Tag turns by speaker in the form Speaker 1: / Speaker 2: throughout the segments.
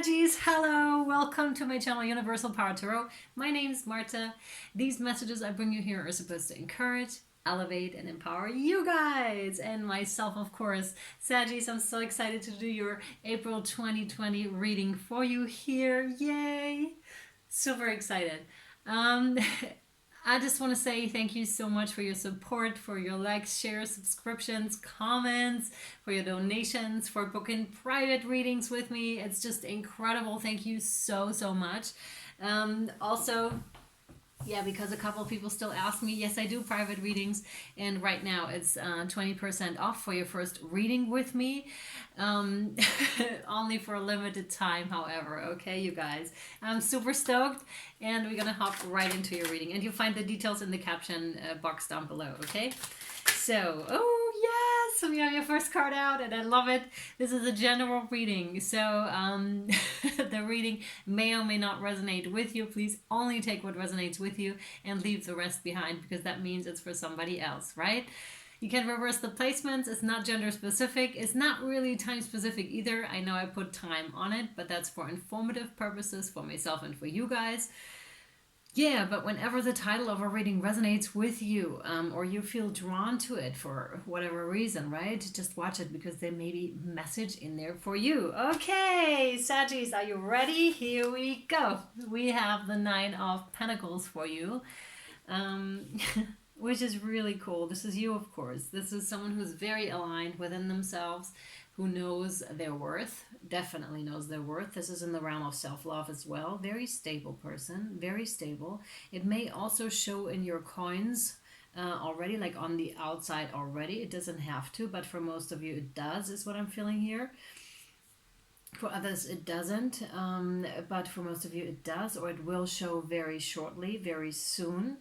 Speaker 1: Sagis, hello! Welcome to my channel Universal Power Tarot. My name is Marthe. These messages I bring you here are supposed to encourage, elevate, and empower you guys and myself, of course. Sagis, I'm so excited to do your April 2020 reading for you here. Yay! Super excited. I just want to say thank you so much for your support, for your likes, shares, subscriptions, comments, for your donations, for booking private readings with me. It's just incredible. Thank you so, so much. Also, yeah, because a couple of people still ask me, yes, I do private readings, and right now it's 20% off for your first reading with me. Only for a limited time, however, okay, you guys. I'm super stoked, and we're gonna hop right into your reading, and you'll find the details in the caption box down below, okay? So, oh yes, so you have your first card out, and I love it. This is a general reading, so the reading may or may not resonate with you. Please only take what resonates with you and leave the rest behind, because that means it's for somebody else, right? You can reverse the placements. It's not gender specific. It's not really time specific either. I know I put time on it, but that's for informative purposes for myself and for you guys. Yeah, but whenever the title of a reading resonates with you, or you feel drawn to it for whatever reason, right? Just watch it, because there may be message in there for you. Okay, Sagis, are you ready? Here we go. We have the Nine of Pentacles for you, which is really cool. This is you, of course. This is someone who's very aligned within themselves, who knows their worth, definitely knows their worth. This is in the realm of self-love as well. Very stable person, very stable. It may also show in your coins already, like on the outside already. It doesn't have to, but for most of you it does, is what I'm feeling here. For others it doesn't, but for most of you it does, or it will show very shortly, very soon.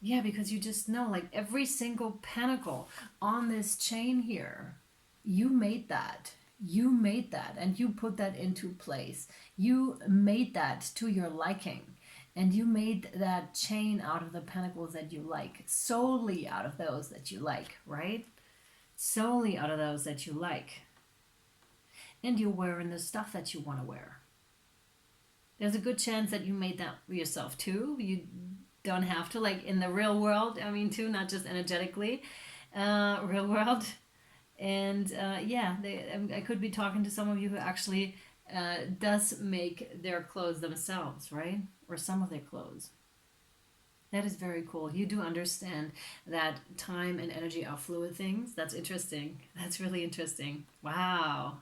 Speaker 1: Yeah, because you just know, like every single pentacle on this chain here, you made that. You made that, and you put that into place. You made that to your liking, and you made that chain out of the pentacles that you like, solely out of those that you like, right? Solely out of those that you like. And you're wearing the stuff that you want to wear. There's a good chance that you made that yourself too. You don't have to, like in the real world, I mean, too, not just energetically, real world. And yeah, I could be talking to some of you who actually does make their clothes themselves, right? Or some of their clothes. That is very cool. You do understand that time and energy are fluid things. That's interesting. That's really interesting. Wow.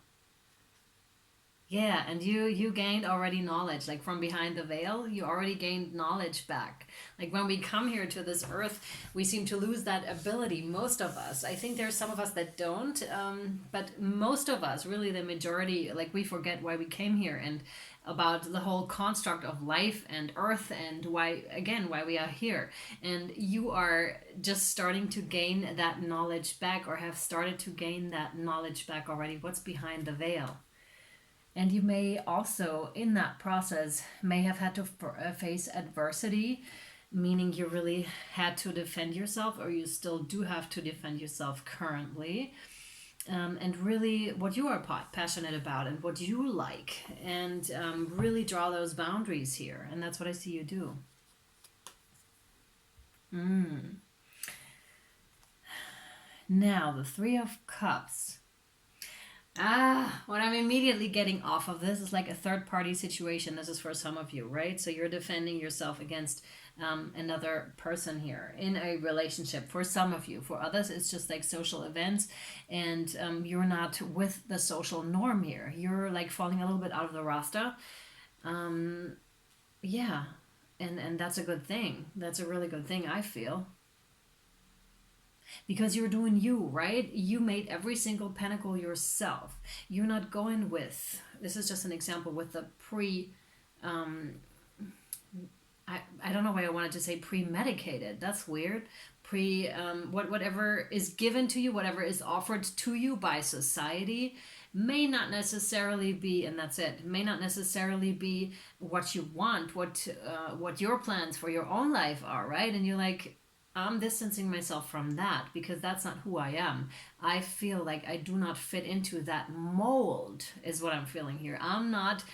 Speaker 1: Yeah, and you gained already knowledge, like from behind the veil, you already gained knowledge back. Like when we come here to this earth, we seem to lose that ability, most of us. I think there's some of us that don't, but most of us, really the majority, like we forget why we came here and about the whole construct of life and earth and why, again, why we are here. And you are just starting to gain that knowledge back, or have started to gain that knowledge back already. What's behind the veil? And you may also, in that process, may have had to face adversity, meaning you really had to defend yourself, or you still do have to defend yourself currently. And really what you are passionate about and what you like, and really draw those boundaries here. And that's what I see you do. Now, the Three of Cups. What I'm immediately getting off of this is like a third-party situation. This is for some of you, right? So you're defending yourself against another person here in a relationship. For some of you, for others, it's just like social events, and you're not with the social norm here. You're like falling a little bit out of the roster. Yeah, and that's a good thing. That's a really good thing, I feel. Because you're doing you, right? You made every single pentacle yourself. You're not going with, this is just an example, with the I don't know why I wanted to say premedicated. That's weird. Whatever is given to you, whatever is offered to you by society, may not necessarily be, and that's it, may not necessarily be what you want, what your plans for your own life are, right? And you're like, I'm distancing myself from that because that's not who I am. I feel like I do not fit into that mold, is what I'm feeling here. I'm not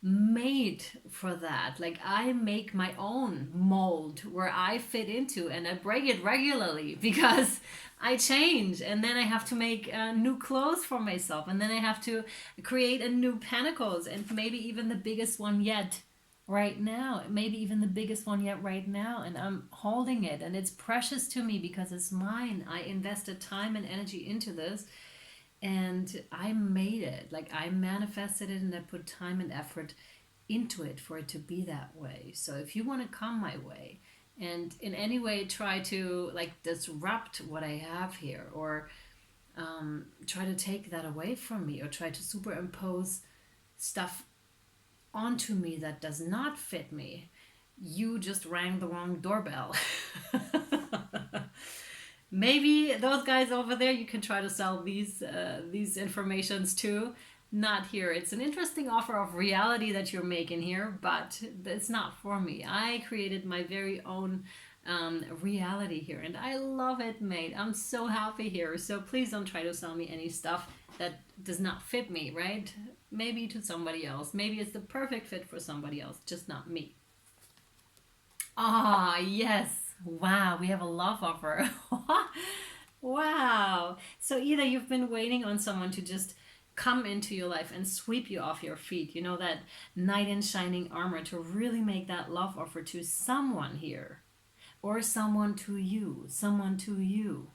Speaker 1: made for that. Like, I make my own mold where I fit into, and I break it regularly because I change, and then I have to make new clothes for myself, and then I have to create a new pentacles, and maybe even the biggest one yet right now, maybe even the biggest one yet right now, and I'm holding it, and it's precious to me because it's mine. I invested time and energy into this, and I made it. Like, I manifested it, and I put time and effort into it for it to be that way. So if you want to come my way and in any way try to like disrupt what I have here, or try to take that away from me, or try to superimpose stuff onto me that does not fit me, you just rang the wrong doorbell. Maybe those guys over there, you can try to sell these informations too. Not here. It's an interesting offer of reality that you're making here, but it's not for me. I created my very own reality here, and I love it, mate. I'm so happy here. So please don't try to sell me any stuff that does not fit me, right? Maybe to somebody else. Maybe it's the perfect fit for somebody else, just not me. Ah, yes. Wow, we have a love offer. Wow. So either you've been waiting on someone to just come into your life and sweep you off your feet, you know, that knight in shining armor, to really make that love offer to someone here, or someone to you, someone to you.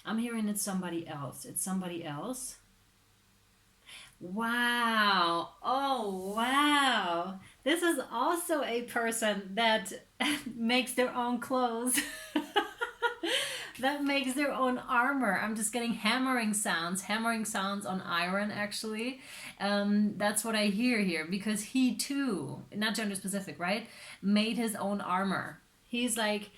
Speaker 1: I'm hearing it's somebody else. It's somebody else. Wow. Oh, wow. This is also a person that makes their own clothes. That makes their own armor. I'm just getting hammering sounds on iron, actually. That's what I hear here, because he too, not gender specific, right, made his own armor. He's like,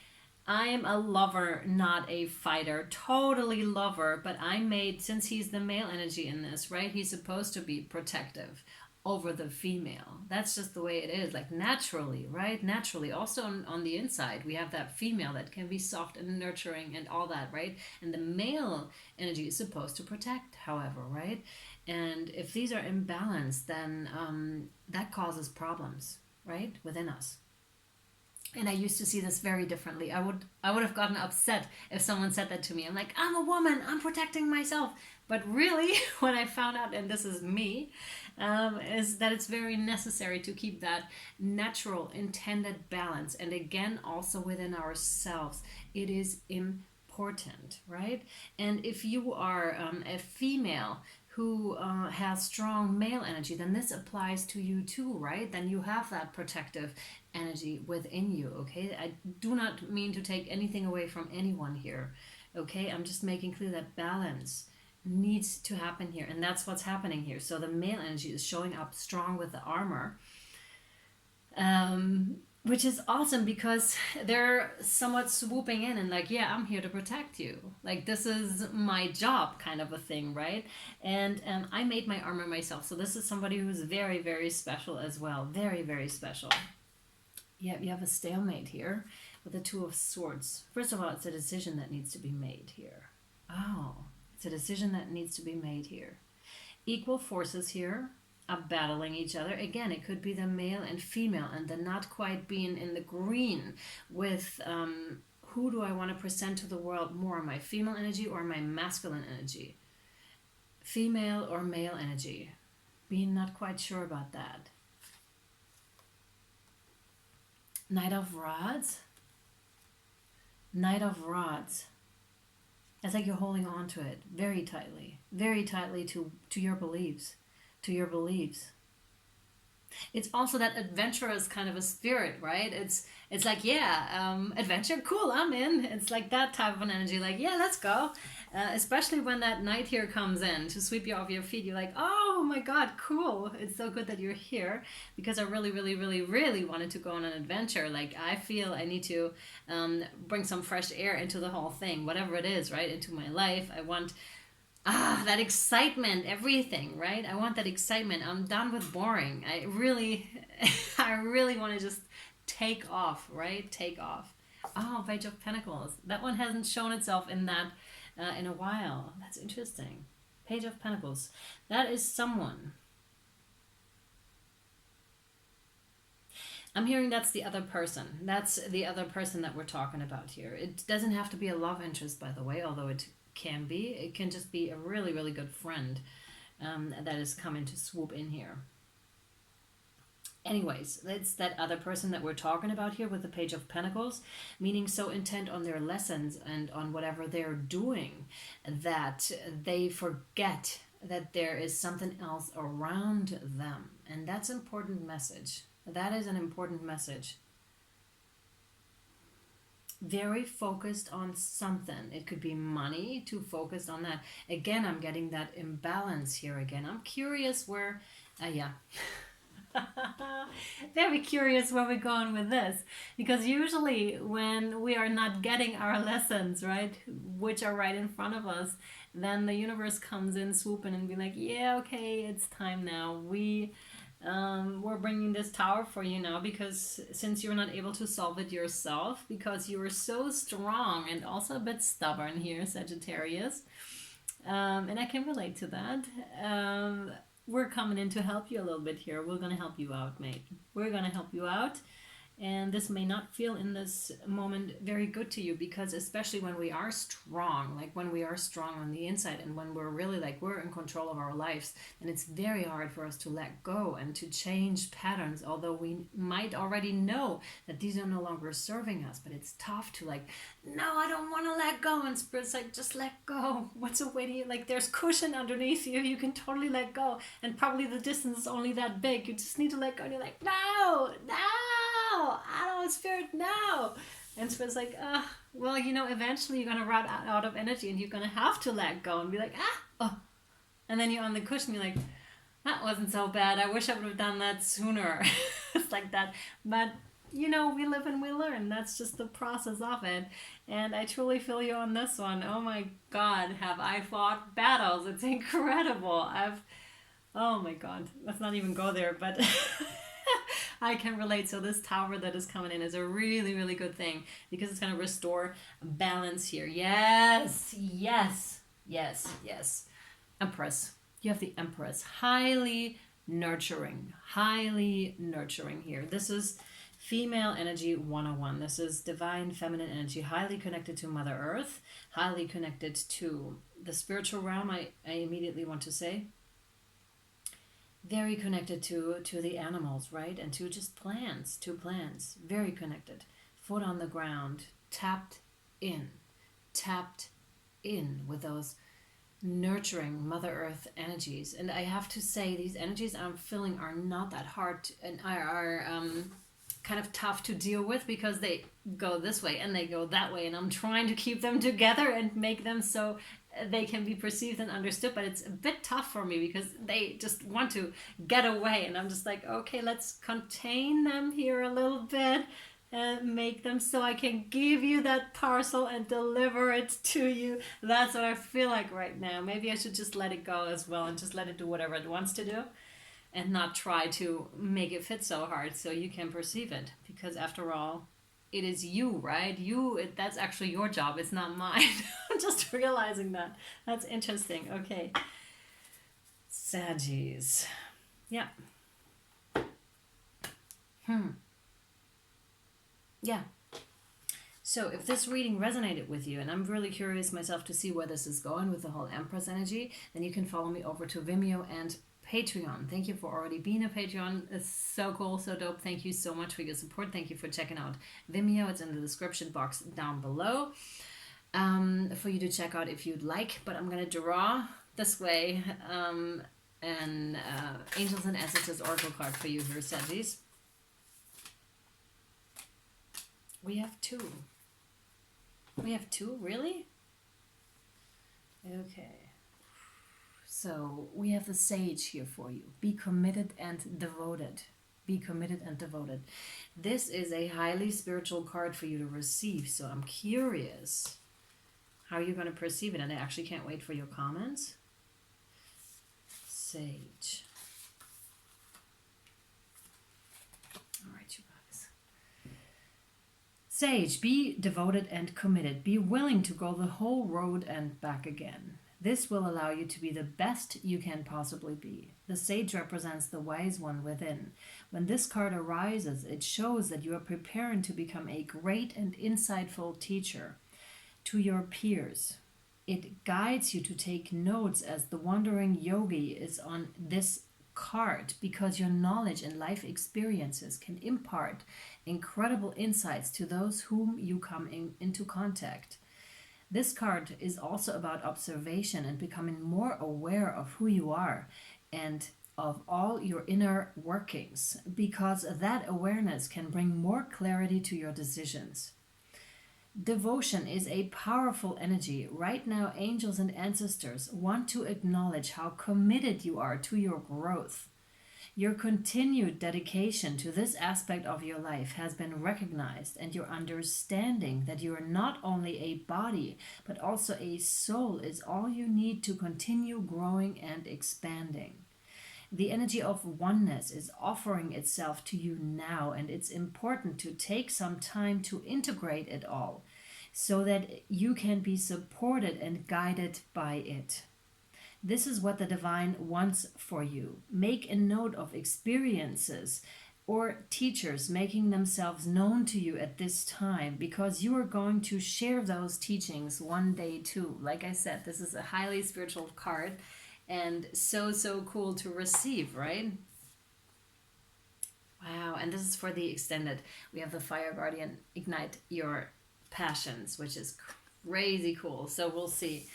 Speaker 1: I am a lover, not a fighter. Totally lover, but I made, since he's the male energy in this, right? He's supposed to be protective over the female. That's just the way it is, like naturally, right? Naturally. Also on the inside, we have that female that can be soft and nurturing and all that, right? And the male energy is supposed to protect, however, right? And if these are imbalanced, then that causes problems, right? Within us. And I used to see this very differently. I would have gotten upset if someone said that to me. I'm like, I'm a woman, I'm protecting myself. But really, what I found out, and this is me, is that it's very necessary to keep that natural, intended balance. And again, also within ourselves, it is important, right? And if you are a female who has strong male energy, then this applies to you too, right? Then you have that protective energy within you, okay? I do not mean to take anything away from anyone here, okay? I'm just making clear that balance needs to happen here, and that's what's happening here. So the male energy is showing up strong with the armor, which is awesome because they're somewhat swooping in and like, yeah, I'm here to protect you. Like, this is my job, kind of a thing, right? And I made my armor myself. So this is somebody who's very, very special as well. Very, very special. Yeah, you have a stalemate here with the Two of Swords. First of all, it's a decision that needs to be made here. Oh, it's a decision that needs to be made here. Equal forces here are battling each other. Again, it could be the male and female, and the not quite being in the green with who do I want to present to the world more, my female energy or my masculine energy? Female or male energy? Being not quite sure about that. Knight of Rods. Knight of Rods. It's like you're holding on to it very tightly to your beliefs, to your beliefs. It's also that adventurous kind of a spirit, right? It's like, yeah, adventure, cool, I'm in. It's like that type of an energy, like, yeah, let's go. Especially when that knight here comes in to sweep you off your feet, you're like, oh my God, cool. It's so good that you're here, because I really, really, really, really wanted to go on an adventure. Like, I feel I need to bring some fresh air into the whole thing, whatever it is, right? Into my life. I want that excitement, everything, right? I want that excitement. I'm done with boring. I really want to just take off, right? Take off. Oh, Page of Pentacles. That one hasn't shown itself in that in a while. That's interesting. Page of Pentacles. That is someone. I'm hearing that's the other person. That's the other person that we're talking about here. It doesn't have to be a love interest, by the way, although it can be. It can just be a really, really good friend that is coming to swoop in here. Anyways, it's that other person that we're talking about here with the Page of Pentacles, meaning so intent on their lessons and on whatever they're doing that they forget that there is something else around them. And that's an important message. That is an important message. Very focused on something. It could be money, too focused on that. Again, I'm getting that imbalance here again. I'm curious where, yeah. Very curious where we're going with this, because usually when we are not getting our lessons, right, which are right in front of us, then the universe comes in swooping and be like, yeah, okay, it's time now. We're bringing this tower for you now, because since you're not able to solve it yourself, because you are so strong and also a bit stubborn here, Sagittarius, and I can relate to that. We're coming in to help you a little bit here. We're going to help you out, mate. We're going to help you out. And this may not feel in this moment very good to you, because especially when we are strong, like when we are strong on the inside and when we're really like we're in control of our lives, and it's very hard for us to let go and to change patterns, although we might already know that these are no longer serving us. But it's tough to like, no, I don't want to let go. And Spirit's like, just let go. What's awaiting you? Like there's cushion underneath you. You can totally let go. And probably the distance is only that big. You just need to let go. And you're like, no, no. I don't, Spirit, no. And Spirit's like, well, you know, eventually you're going to run out of energy and you're going to have to let go and be like, oh. And then you're on the cushion, you're like, that wasn't so bad. I wish I would have done that sooner. It's like that. But, you know, we live and we learn. That's just the process of it. And I truly feel you on this one. Oh my God, have I fought battles. It's incredible. Oh my God, let's not even go there, but... I can relate. So this tower that is coming in is a really, really good thing, because it's going to restore balance here. Yes, yes, yes, yes. Empress. You have the Empress. Highly nurturing here. This is female energy 101. This is divine feminine energy, highly connected to Mother Earth, highly connected to the spiritual realm, I immediately want to say. Very connected to the animals, right? And to just plants, very connected. Foot on the ground, tapped in with those nurturing Mother Earth energies. And I have to say, these energies I'm feeling are not that hard and are kind of tough to deal with, because they go this way and they go that way, and I'm trying to keep them together and make them so they can be perceived and understood. But it's a bit tough for me because they just want to get away, and I'm just like, okay, let's contain them here a little bit and make them so I can give you that parcel and deliver it to you. That's what I feel like right now. Maybe I should just let it go as well and just let it do whatever it wants to do, and not try to make it fit so hard so you can perceive it, because after all, it is you, right? That's actually your job. It's not mine. I'm just realizing that. That's interesting. Okay. Saggies. Yeah. Yeah. So if this reading resonated with you, and I'm really curious myself to see where this is going with the whole Empress energy, then you can follow me over to Vimeo and Patreon. Thank you for already being a Patreon. It's so cool, so dope. Thank you so much for your support. Thank you for checking out Vimeo. It's in the description box down below for you to check out if you'd like. But I'm going to draw this way an Angels and Ancestors Oracle card for you here, Saggies. We have two. We have two? Really? Okay. So we have the Sage here for you. Be committed and devoted. Be committed and devoted. This is a highly spiritual card for you to receive. So I'm curious how you're going to perceive it. And I actually can't wait for your comments. Sage. All right, you guys. Sage, be devoted and committed. Be willing to go the whole road and back again. This will allow you to be the best you can possibly be. The sage represents the wise one within. When this card arises, it shows that you are preparing to become a great and insightful teacher to your peers. It guides you to take notes as the wandering yogi is on this card, because your knowledge and life experiences can impart incredible insights to those whom you come into contact. This card is also about observation and becoming more aware of who you are and of all your inner workings, because that awareness can bring more clarity to your decisions. Devotion is a powerful energy. Right now, angels and ancestors want to acknowledge how committed you are to your growth. Your continued dedication to this aspect of your life has been recognized, and your understanding that you are not only a body but also a soul is all you need to continue growing and expanding. The energy of oneness is offering itself to you now, and it's important to take some time to integrate it all so that you can be supported and guided by it. This is what the divine wants for you. Make a note of experiences or teachers making themselves known to you at this time, because you are going to share those teachings one day too. Like I said, this is a highly spiritual card and so cool to receive, right? Wow, and this is for the extended. We have the Fire Guardian, ignite your passions, which is crazy cool. So we'll see.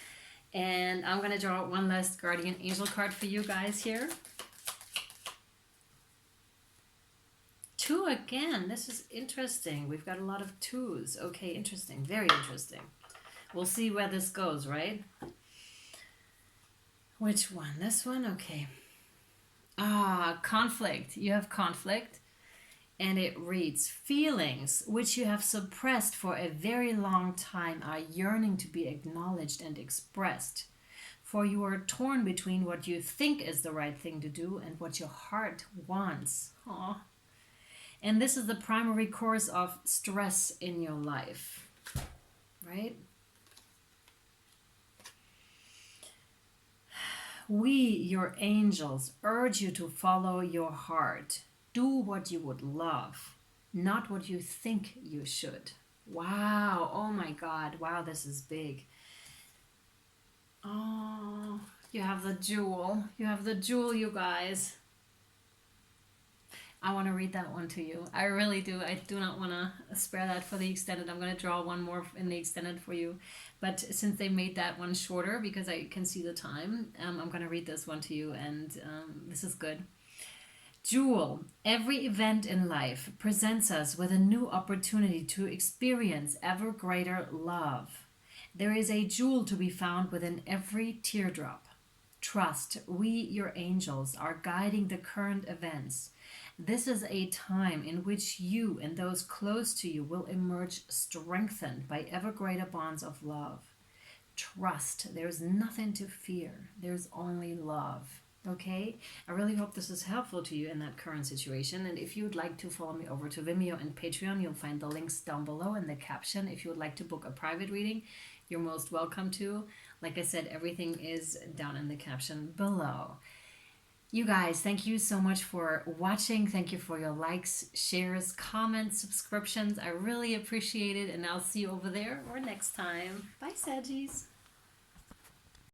Speaker 1: And I'm going to draw one last guardian angel card for you guys here. 2 again. This is interesting. We've got a lot of 2s. Okay, interesting. Very interesting. We'll see where this goes, right? Which one? This one? Okay. Conflict. You have conflict. And it reads, feelings which you have suppressed for a very long time are yearning to be acknowledged and expressed. For you are torn between what you think is the right thing to do and what your heart wants. Aww. And this is the primary cause of stress in your life, right? We, your angels, urge you to follow your heart. Do what you would love, not what you think you should. Wow. Oh my God. Wow, this is big. Oh, you have the jewel. You have the jewel, you guys. I want to read that one to you. I really do. I do not want to spare that for the extended. I'm going to draw one more in the extended for you. But since they made that one shorter, because I can see the time, I'm going to read this one to you, and this is good. Jewel, every event in life presents us with a new opportunity to experience ever greater love. There is a jewel to be found within every teardrop. Trust, we, your angels, are guiding the current events. This is a time in which you and those close to you will emerge strengthened by ever greater bonds of love. Trust, there's nothing to fear. There's only love. Okay, I really hope this is helpful to you in that current situation. And if you would like to follow me over to Vimeo and Patreon, you'll find the links down below in the caption. If you would like to book a private reading, you're most welcome to. Like I said, everything is down in the caption below. You guys, thank you so much for watching. Thank you for your likes, shares, comments, subscriptions. I really appreciate it. And I'll see you over there or next time. Bye, Saggies.